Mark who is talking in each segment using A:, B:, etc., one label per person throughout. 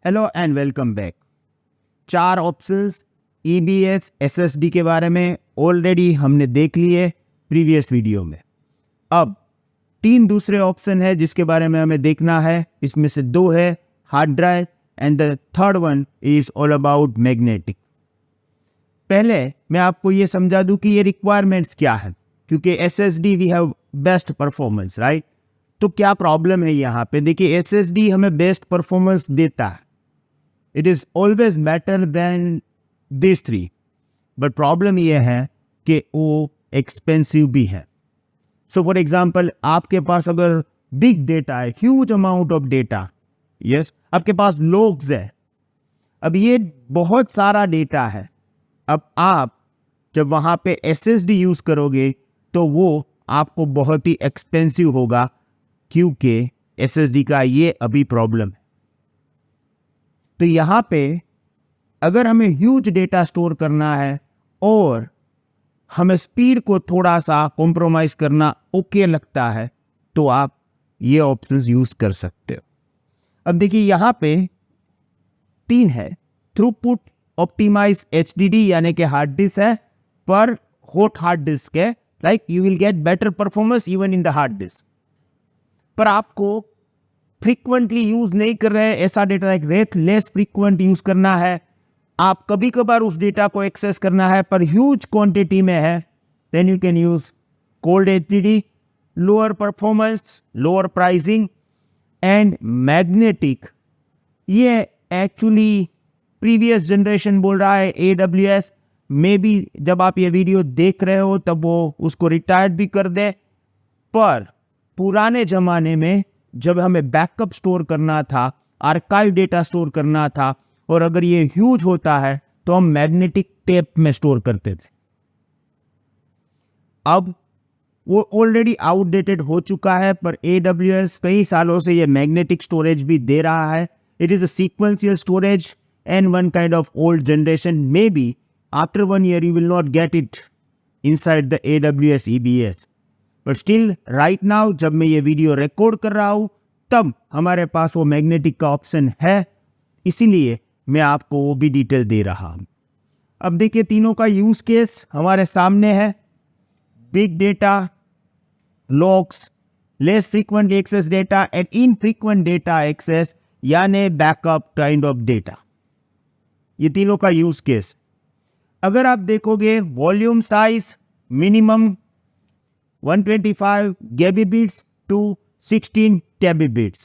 A: Hello and welcome back. 4 options EBS SSD के बारे में ऑलरेडी हमने देख लिए प्रीवियस वीडियो में। अब 3 दूसरे ऑप्शन है जिसके बारे में हमें देखना है। इसमें से 2 है hard drive and the third one is all about magnetic. पहले मैं आपको ये समझा दूं कि ये रिक्वायरमेंट्स क्या है, क्योंकि SSD we have best performance, right. तो क्या प्रॉब्लम है यहाँ पे? देखिए, SSD हमें बेस्ट परफॉर्मेंस देता है, it is always better than this 3, but problem यह है कि वो एक्सपेंसिव भी है। सो फॉर एग्जाम्पल, आपके पास अगर बिग डेटा है, huge amount of data, yes, आपके पास लोग्स है, अब ये बहुत सारा डेटा है। अब आप जब वहां पे SSD यूज करोगे तो वो आपको बहुत ही एक्सपेंसिव होगा, क्योंकि SSD का ये अभी प्रॉब्लम है। तो यहां पे अगर हमें ह्यूज डेटा स्टोर करना है और हमें स्पीड को थोड़ा सा कॉम्प्रोमाइज करना ओके लगता है, तो आप ये ऑप्शंस यूज कर सकते हो। अब देखिए, यहां पे 3 है। थ्रूपुट ऑप्टिमाइज HDD यानी कि हार्ड डिस्क है, पर हॉट हार्ड डिस्क है, like you will get better performance even in the hard disk. पर आपको फ्रीक्वेंटली यूज नहीं कर रहे हैं ऐसा data, like rate less frequent use करना है, आप कभी कभार उस डेटा को एक्सेस करना है पर ह्यूज क्वांटिटी में है, then you can use cold HDD, lower performance, lower pricing and magnetic. ये एक्चुअली प्रीवियस जनरेशन बोल रहा है AWS, मे बी जब आप ये वीडियो देख रहे हो तब वो उसको रिटायर्ड भी कर दे, पर पुराने जमाने में जब हमें बैकअप स्टोर करना था, आर्काइव डेटा स्टोर करना था, और अगर ये ह्यूज होता है तो हम मैग्नेटिक टेप में स्टोर करते थे। अब वो ऑलरेडी आउटडेटेड हो चुका है, पर AWS कई सालों से ये मैग्नेटिक स्टोरेज भी दे रहा है। It is a sequential storage and one kind of old generation. Maybe after 1 year you will not get it inside the AWS EBS, but still right now जब मैं ये वीडियो रिकॉर्ड कर रहा हूँ तब हमारे पास वो मैग्नेटिक का ऑप्शन है, इसीलिए मैं आपको वो भी डिटेल दे रहा हूँ। अब देखिए, तीनों का यूज केस हमारे सामने है। Big data, logs, less frequent access data and infrequent data access यानी बैकअप काइंड ऑफ डेटा, ये तीनों का यूज केस। अगर आप देखोगे volume size minimum 125 Gbps to 16 Tbps,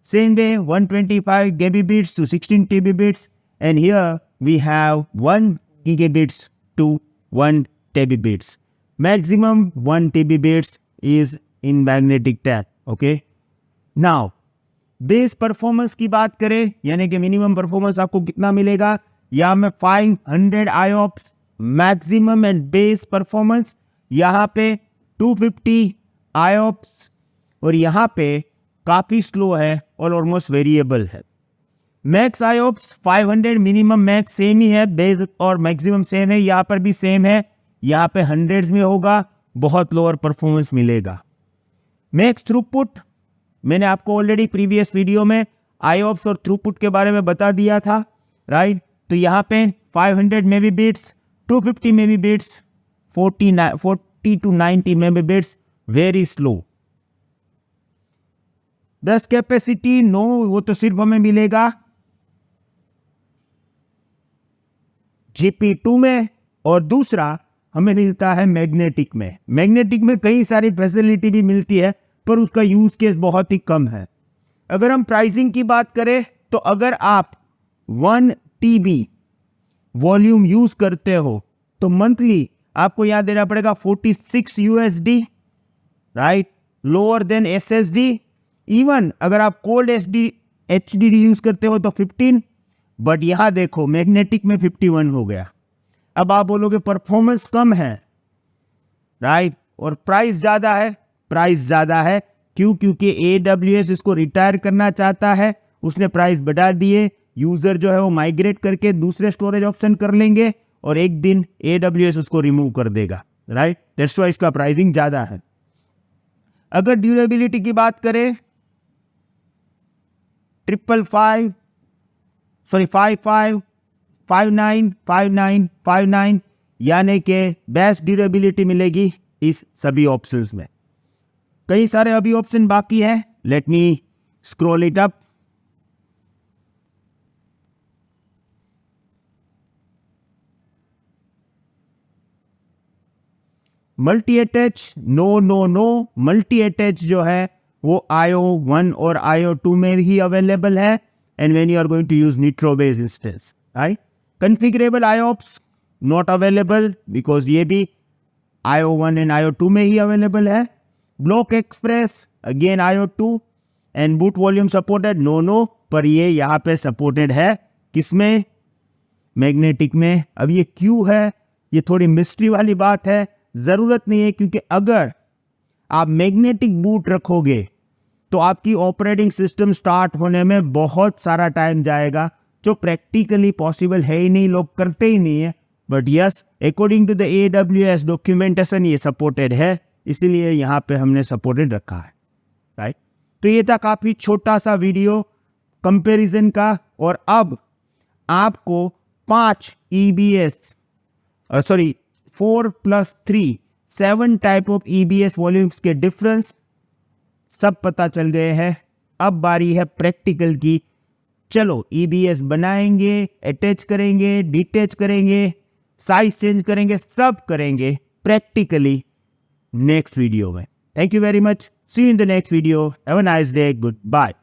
A: same way 125 Gbps to 16 Tbps, and here we have 1 Gbps to 1 Tbps. Maximum 1 Tbps is in magnetic tape. Okay, now base performance की बात करें, यानी कि मिनिमम परफॉर्मेंस आपको कितना मिलेगा, यहाँ में 500 IOPS maximum and base performance, यहाँ पे 250 IOPS, और यहाँ पे काफी स्लो है और ऑलमोस्ट वेरिएबल है। Max IOPS 500, minimum max same ही है, बेस और मैक्सिमम सेम है, यहाँ पर भी सेम है, यहाँ पे हंड्रेड्स में होगा, बहुत लोअर परफॉर्मेंस मिलेगा। मैक्स थ्रूपुट मैंने आपको ऑलरेडी प्रीवियस वीडियो में IOPS और थ्रूपुट के बारे में बता दिया था, राइट। तो यहाँ पे 500 Mbps, 250 Mbps, 40 to 90 Mbps, very slow. बस कैपेसिटी नो, वो तो सिर्फ हमें मिलेगा GP2 में, और दूसरा हमें मिलता है मैग्नेटिक में। मैग्नेटिक में कई सारी फैसिलिटी भी मिलती है, पर उसका यूज केस बहुत ही कम है। अगर हम प्राइसिंग की बात करें तो अगर आप 1 TB वॉल्यूम यूज करते हो तो मंथली आपको यहां देना पड़ेगा 46 USD, right, lower than SSD। Even अगर आप कोल्ड HDD यूज करते हो तो 15, बट यहां देखो मैग्नेटिक में 51 हो गया। अब आप बोलोगे परफॉर्मेंस कम है, राइट, और प्राइस ज्यादा है। प्राइस ज्यादा है क्यों? क्योंकि AWS इसको रिटायर करना चाहता है, उसने प्राइस बढ़ा दिए। यूजर जो है वो माइग्रेट करके दूसरे स्टोरेज ऑप्शन कर लेंगे और एक दिन AWS उसको रिमूव कर देगा, राइट। दैट्स व्हाई इसका प्राइसिंग ज्यादा है। अगर ड्यूरेबिलिटी की बात करें 555 सॉरी 55, 59, 59, 59, यानी कि बेस्ट ड्यूरेबिलिटी मिलेगी इस सभी ऑप्शंस में। कई सारे अभी ऑप्शन बाकी है, let me scroll it up. Multi attach, no no no, multi attach जो है वो IO1 और IO2 में भी अवेलेबल है, and when you are going to use nitro based instance, right. Configurable IOPS not available because ये भी IO1 and IO2 में ही अवेलेबल है। Block express again IO2 and boot volume supported, no, पर ये यहाँ पे सपोर्टेड है किसमें, मैग्नेटिक में। अब ये क्यों है, ये थोड़ी मिस्ट्री वाली बात है, जरूरत नहीं है, क्योंकि अगर आप मैग्नेटिक बूट रखोगे तो आपकी ऑपरेटिंग सिस्टम स्टार्ट होने में बहुत सारा टाइम जाएगा, जो प्रैक्टिकली पॉसिबल है ही नहीं, लोग करते ही नहीं है। But yes, according to the AWS documentation ये सपोर्टेड है, इसीलिए यहाँ पे हमने सपोर्टेड रखा है, राइट। तो ये था काफी छोटा सा वीडियो कंपैरिजन का, और अब आपको 5 EBS 4+3 7 type of EBS volumes के डिफरेंस सब पता चल गए हैं। अब बारी है प्रैक्टिकल की। चलो EBS बनाएंगे, अटैच करेंगे, डिटैच करेंगे, साइज चेंज करेंगे, सब करेंगे प्रैक्टिकली नेक्स्ट वीडियो में। Thank you very much, see you in the next video, have a nice day, good bye.